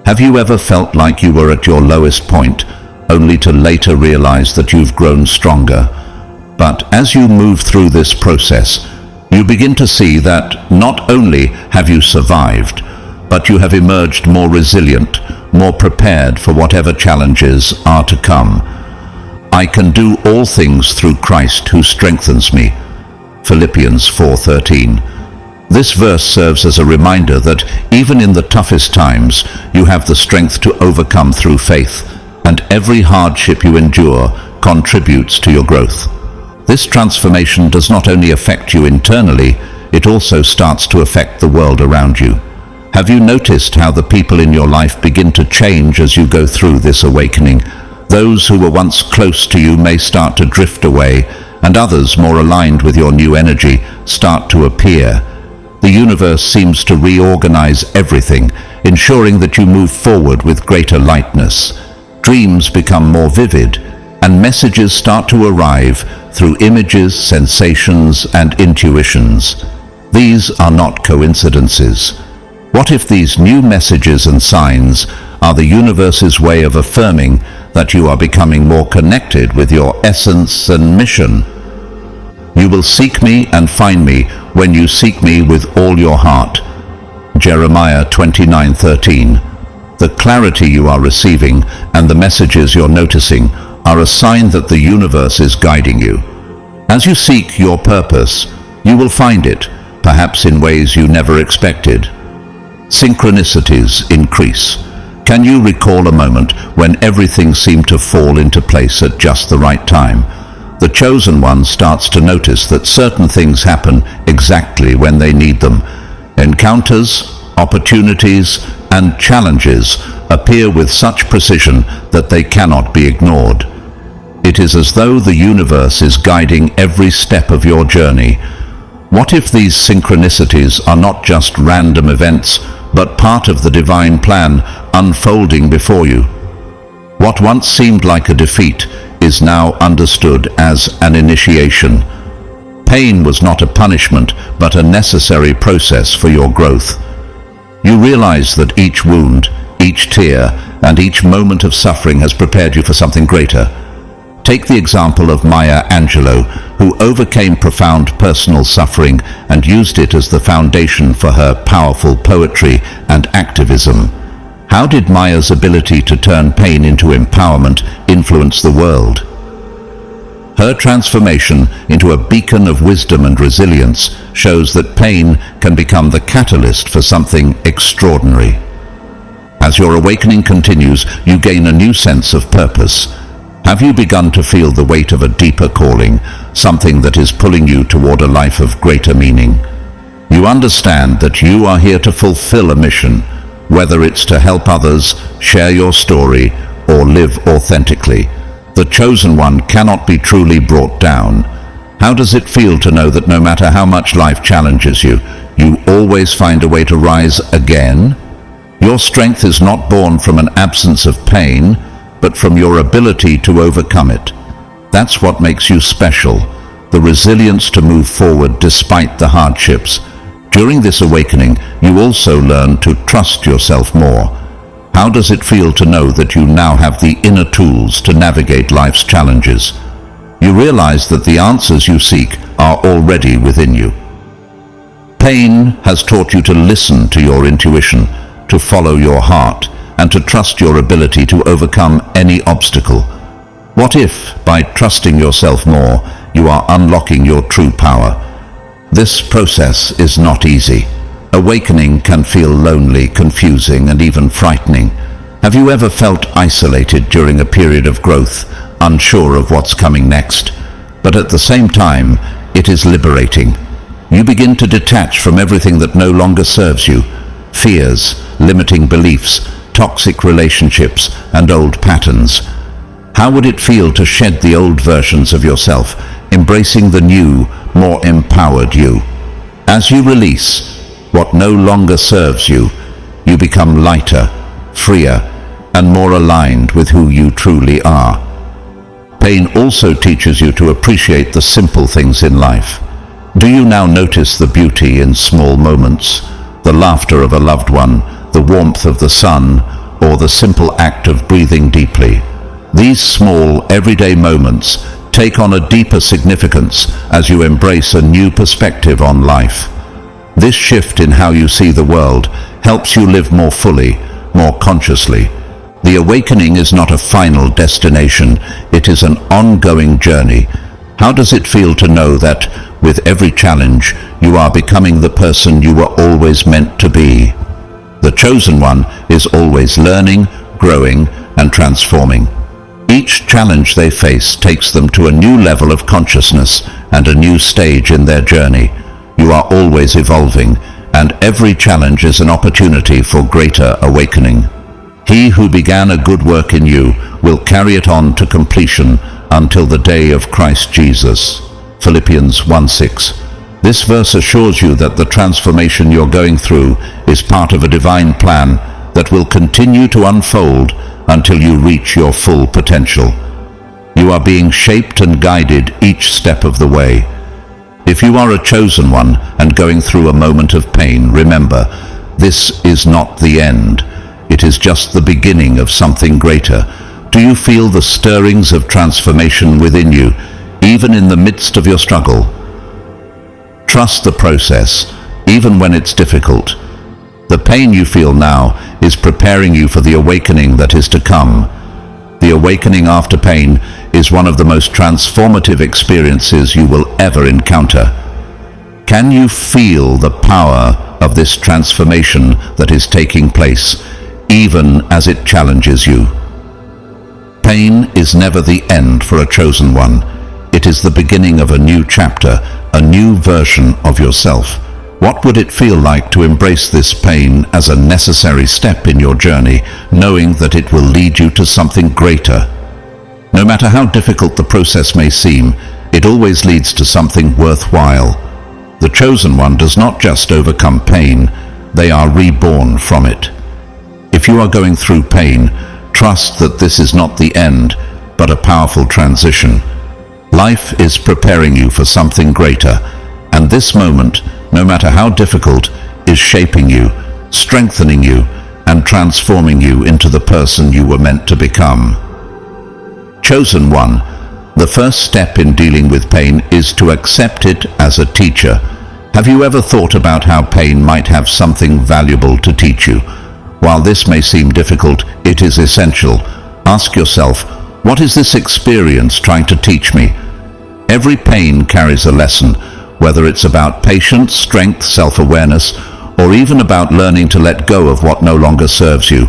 Have you ever felt like you were at your lowest point, only to later realize that you've grown stronger? But as you move through this process, you begin to see that not only have you survived, but you have emerged more resilient, more prepared for whatever challenges are to come. I can do all things through Christ who strengthens me. Philippians 4:13. This verse serves as a reminder that even in the toughest times, you have the strength to overcome through faith, and every hardship you endure contributes to your growth. This transformation does not only affect you internally, it also starts to affect the world around you. Have you noticed how the people in your life begin to change as you go through this awakening? Those who were once close to you may start to drift away, and others more aligned with your new energy start to appear. The universe seems to reorganize everything, ensuring that you move forward with greater lightness. Dreams become more vivid, and messages start to arrive through images, sensations, and intuitions. These are not coincidences. What if these new messages and signs are the universe's way of affirming that you are becoming more connected with your essence and mission? You will seek me and find me when you seek me with all your heart. Jeremiah 29:13. The clarity you are receiving and the messages you're noticing are a sign that the universe is guiding you. As you seek your purpose, you will find it, perhaps in ways you never expected. Synchronicities increase. Can you recall a moment when everything seemed to fall into place at just the right time? The chosen one starts to notice that certain things happen exactly when they need them. Encounters, opportunities, and challenges appear with such precision that they cannot be ignored. It is as though the universe is guiding every step of your journey. What if these synchronicities are not just random events, but part of the divine plan unfolding before you? What once seemed like a defeat is now understood as an initiation. Pain was not a punishment, but a necessary process for your growth. You realize that each wound, each tear, and each moment of suffering has prepared you for something greater. Take the example of Maya Angelou, who overcame profound personal suffering and used it as the foundation for her powerful poetry and activism. How did Maya's ability to turn pain into empowerment influence the world? Her transformation into a beacon of wisdom and resilience shows that pain can become the catalyst for something extraordinary. As your awakening continues, you gain a new sense of purpose. Have you begun to feel the weight of a deeper calling, something that is pulling you toward a life of greater meaning? You understand that you are here to fulfill a mission, whether it's to help others, share your story, or live authentically. The chosen one cannot be truly brought down. How does it feel to know that no matter how much life challenges you, you always find a way to rise again? Your strength is not born from an absence of pain, but from your ability to overcome it. That's what makes you special, the resilience to move forward despite the hardships. During this awakening, you also learn to trust yourself more. How does it feel to know that you now have the inner tools to navigate life's challenges? You realize that the answers you seek are already within you. Pain has taught you to listen to your intuition, to follow your heart, and to trust your ability to overcome any obstacle. What if, by trusting yourself more, you are unlocking your true power? This process is not easy. Awakening can feel lonely, confusing, and even frightening. Have you ever felt isolated during a period of growth, unsure of what's coming next? But at the same time, it is liberating. You begin to detach from everything that no longer serves you: fears, limiting beliefs, toxic relationships, and old patterns. How would it feel to shed the old versions of yourself, embracing the new, more empowered you? As you release what no longer serves you, you become lighter, freer, and more aligned with who you truly are. Pain also teaches you to appreciate the simple things in life. Do you now notice the beauty in small moments? The laughter of a loved one, the warmth of the sun, or the simple act of breathing deeply? These small, everyday moments take on a deeper significance as you embrace a new perspective on life. This shift in how you see the world helps you live more fully, more consciously. The awakening is not a final destination, it is an ongoing journey. How does it feel to know that, with every challenge, you are becoming the person you were always meant to be? The chosen one is always learning, growing, and transforming. Each challenge they face takes them to a new level of consciousness and a new stage in their journey. You are always evolving, and every challenge is an opportunity for greater awakening. He who began a good work in you will carry it on to completion until the day of Christ Jesus. Philippians 1:6. This verse assures you that the transformation you're going through is part of a divine plan that will continue to unfold until you reach your full potential. You are being shaped and guided each step of the way. If you are a chosen one and going through a moment of pain, remember, this is not the end. It is just the beginning of something greater. Do you feel the stirrings of transformation within you, even in the midst of your struggle? Trust the process, even when it's difficult. The pain you feel now is preparing you for the awakening that is to come. The awakening after pain is one of the most transformative experiences you will ever encounter. Can you feel the power of this transformation that is taking place, even as it challenges you? Pain is never the end for a chosen one. It is the beginning of a new chapter, a new version of yourself. What would it feel like to embrace this pain as a necessary step in your journey, knowing that it will lead you to something greater? No matter how difficult the process may seem, it always leads to something worthwhile. The chosen one does not just overcome pain, they are reborn from it. If you are going through pain, trust that this is not the end, but a powerful transition. Life is preparing you for something greater, and this moment, no matter how difficult, is shaping you, strengthening you, and transforming you into the person you were meant to become. Chosen one, the first step in dealing with pain is to accept it as a teacher. Have you ever thought about how pain might have something valuable to teach you? While this may seem difficult, it is essential. Ask yourself, what is this experience trying to teach me? Every pain carries a lesson, whether it's about patience, strength, self-awareness, or even about learning to let go of what no longer serves you.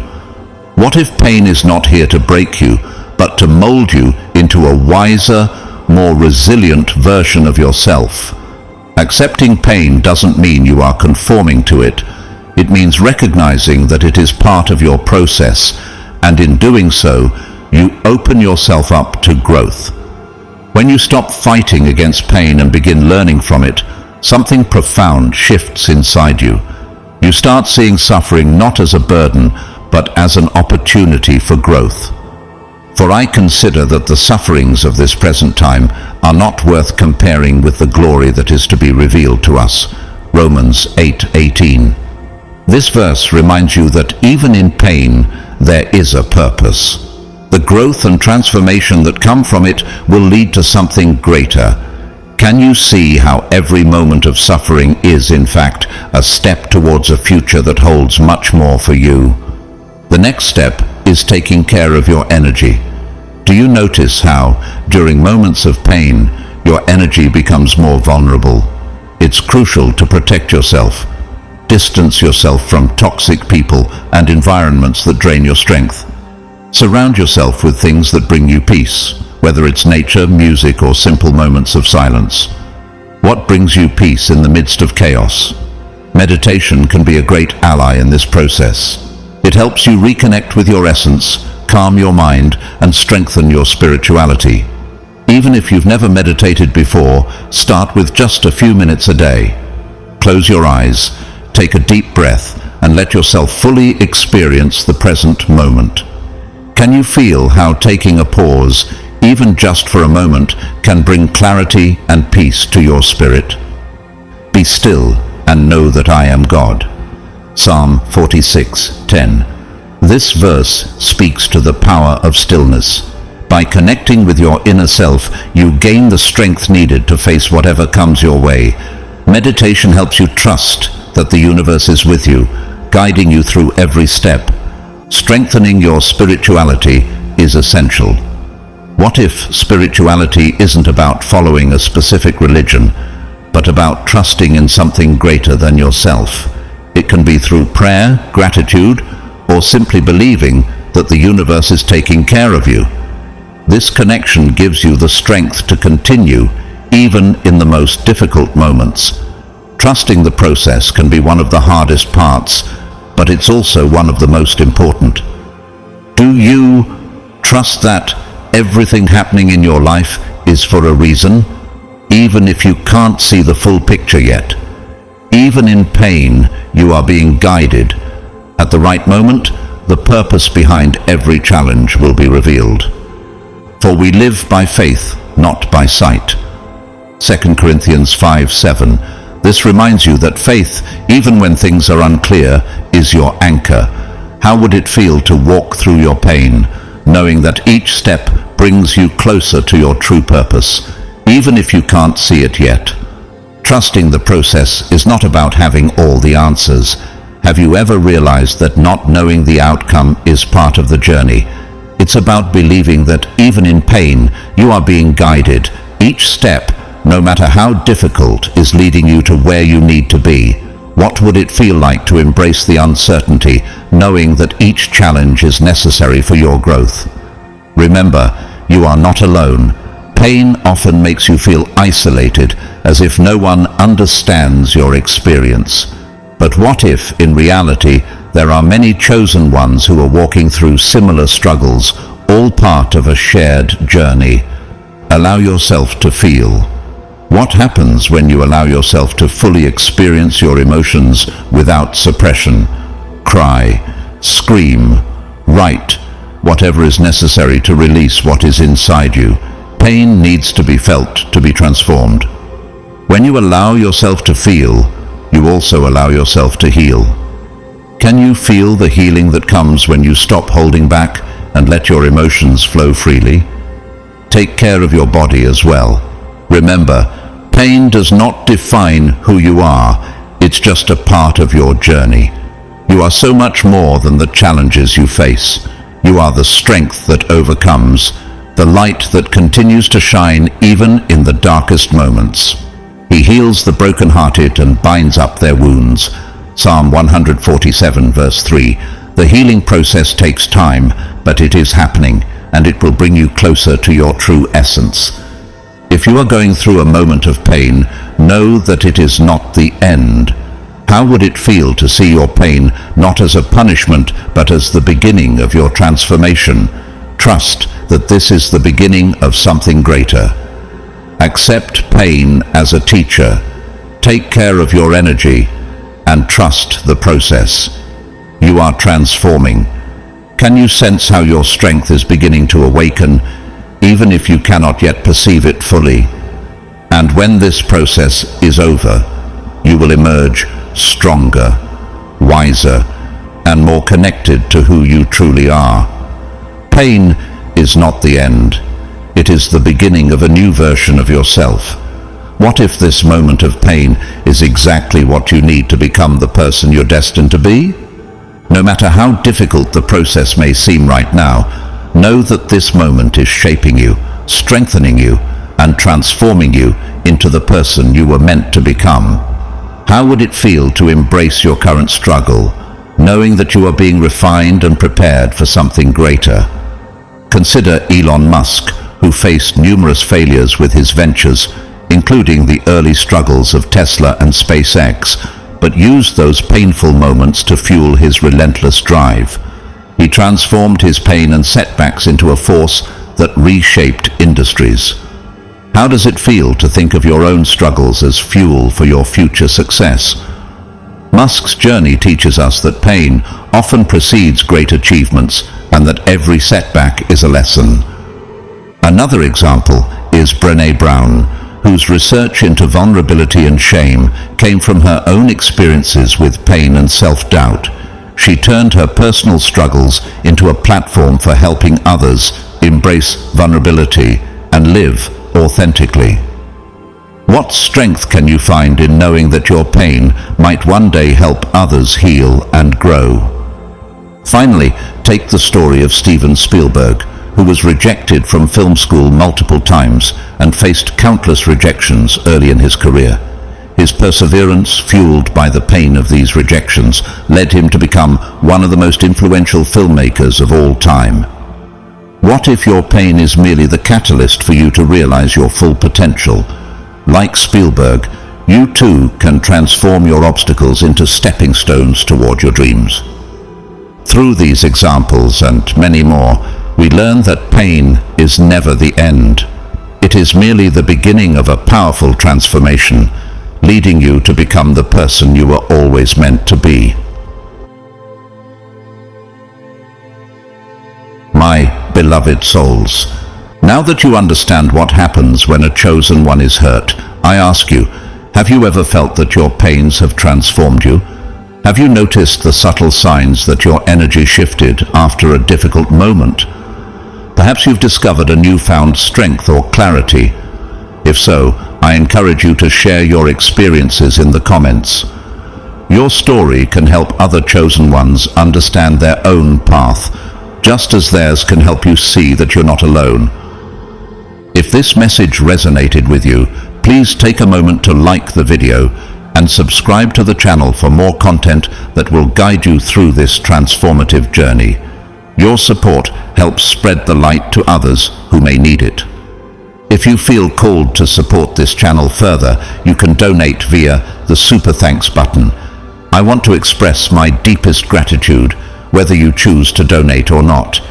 What if pain is not here to break you, but to mold you into a wiser, more resilient version of yourself? Accepting pain doesn't mean you are conforming to it. It means recognizing that it is part of your process, and in doing so, you open yourself up to growth. When you stop fighting against pain and begin learning from it, something profound shifts inside you. You start seeing suffering not as a burden, but as an opportunity for growth. For I consider that the sufferings of this present time are not worth comparing with the glory that is to be revealed to us. Romans 8:18. This verse reminds you that even in pain, there is a purpose. The growth and transformation that come from it will lead to something greater. Can you see how every moment of suffering is, in fact, a step towards a future that holds much more for you? The next step is taking care of your energy. Do you notice how, during moments of pain, your energy becomes more vulnerable? It's crucial to protect yourself. Distance yourself from toxic people and environments that drain your strength. Surround yourself with things that bring you peace, whether it's nature, music, or simple moments of silence. What brings you peace in the midst of chaos? Meditation can be a great ally in this process. It helps you reconnect with your essence, calm your mind, and strengthen your spirituality. Even if you've never meditated before, start with just a few minutes a day. Close your eyes, take a deep breath, and let yourself fully experience the present moment. Can you feel how taking a pause, even just for a moment, can bring clarity and peace to your spirit? Be still and know that I am God. Psalm 46:10. This verse speaks to the power of stillness. By connecting with your inner self, you gain the strength needed to face whatever comes your way. Meditation helps you trust that the universe is with you, guiding you through every step. Strengthening your spirituality is essential. What if spirituality isn't about following a specific religion, but about trusting in something greater than yourself? It can be through prayer, gratitude, or simply believing that the universe is taking care of you. This connection gives you the strength to continue, even in the most difficult moments. Trusting the process can be one of the hardest parts, but it's also one of the most important. Do you trust that everything happening in your life is for a reason, even if you can't see the full picture yet? Even in pain, you are being guided. At the right moment, the purpose behind every challenge will be revealed. For we live by faith, not by sight. 2 Corinthians 5:7. This reminds you that faith, even when things are unclear, is your anchor. How would it feel to walk through your pain, knowing that each step brings you closer to your true purpose, even if you can't see it yet? Trusting the process is not about having all the answers. Have you ever realized that not knowing the outcome is part of the journey? It's about believing that even in pain, you are being guided. Each step, no matter how difficult, is leading you to where you need to be. What would it feel like to embrace the uncertainty, knowing that each challenge is necessary for your growth? Remember, you are not alone. Pain often makes you feel isolated, as if no one understands your experience. But what if, in reality, there are many chosen ones who are walking through similar struggles, all part of a shared journey? Allow yourself to feel. What happens when you allow yourself to fully experience your emotions without suppression? Cry, scream, write, whatever is necessary to release what is inside you. Pain needs to be felt to be transformed. When you allow yourself to feel, you also allow yourself to heal. Can you feel the healing that comes when you stop holding back and let your emotions flow freely? Take care of your body as well. Remember, pain does not define who you are. It's just a part of your journey. You are so much more than the challenges you face. You are the strength that overcomes, the light that continues to shine even in the darkest moments. He heals the brokenhearted and binds up their wounds. Psalm 147 verse 3. The healing process takes time, but it is happening, and it will bring you closer to your true essence. If you are going through a moment of pain, know that it is not the end. How would it feel to see your pain not as a punishment, but as the beginning of your transformation? Trust that this is the beginning of something greater. Accept pain as a teacher. Take care of your energy and trust the process. You are transforming. Can you sense how your strength is beginning to awaken, even if you cannot yet perceive it fully? And when this process is over, you will emerge stronger, wiser, and more connected to who you truly are. Pain is not the end. It is the beginning of a new version of yourself. What if this moment of pain is exactly what you need to become the person you're destined to be? No matter how difficult the process may seem right now, know that this moment is shaping you, strengthening you, and transforming you into the person you were meant to become. How would it feel to embrace your current struggle, knowing that you are being refined and prepared for something greater? Consider Elon Musk, who faced numerous failures with his ventures, including the early struggles of Tesla and SpaceX, but used those painful moments to fuel his relentless drive. He transformed his pain and setbacks into a force that reshaped industries. How does it feel to think of your own struggles as fuel for your future success? Musk's journey teaches us that pain often precedes great achievements and that every setback is a lesson. Another example is Brené Brown, whose research into vulnerability and shame came from her own experiences with pain and self-doubt. She turned her personal struggles into a platform for helping others embrace vulnerability and live authentically. What strength can you find in knowing that your pain might one day help others heal and grow? Finally, take the story of Steven Spielberg, who was rejected from film school multiple times and faced countless rejections early in his career. His perseverance, fueled by the pain of these rejections, led him to become one of the most influential filmmakers of all time. What if your pain is merely the catalyst for you to realize your full potential? Like Spielberg, you too can transform your obstacles into stepping stones toward your dreams. Through these examples and many more, we learn that pain is never the end. It is merely the beginning of a powerful transformation, leading you to become the person you were always meant to be. My beloved souls, now that you understand what happens when a chosen one is hurt, I ask you, have you ever felt that your pains have transformed you? Have you noticed the subtle signs that your energy shifted after a difficult moment? Perhaps you've discovered a newfound strength or clarity. If so, I encourage you to share your experiences in the comments. Your story can help other chosen ones understand their own path, just as theirs can help you see that you're not alone. If this message resonated with you, please take a moment to like the video and subscribe to the channel for more content that will guide you through this transformative journey. Your support helps spread the light to others who may need it. If you feel called to support this channel further, you can donate via the Super Thanks button. I want to express my deepest gratitude, whether you choose to donate or not.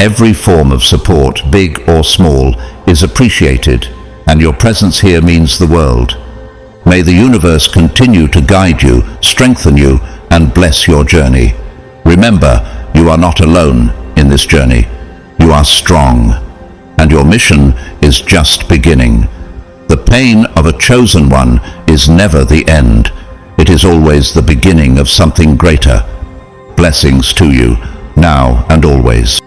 Every form of support, big or small, is appreciated, and your presence here means the world. May the universe continue to guide you, strengthen you, and bless your journey. Remember, you are not alone in this journey. You are strong, and your mission is just beginning. The pain of a chosen one is never the end. It is always the beginning of something greater. Blessings to you, now and always.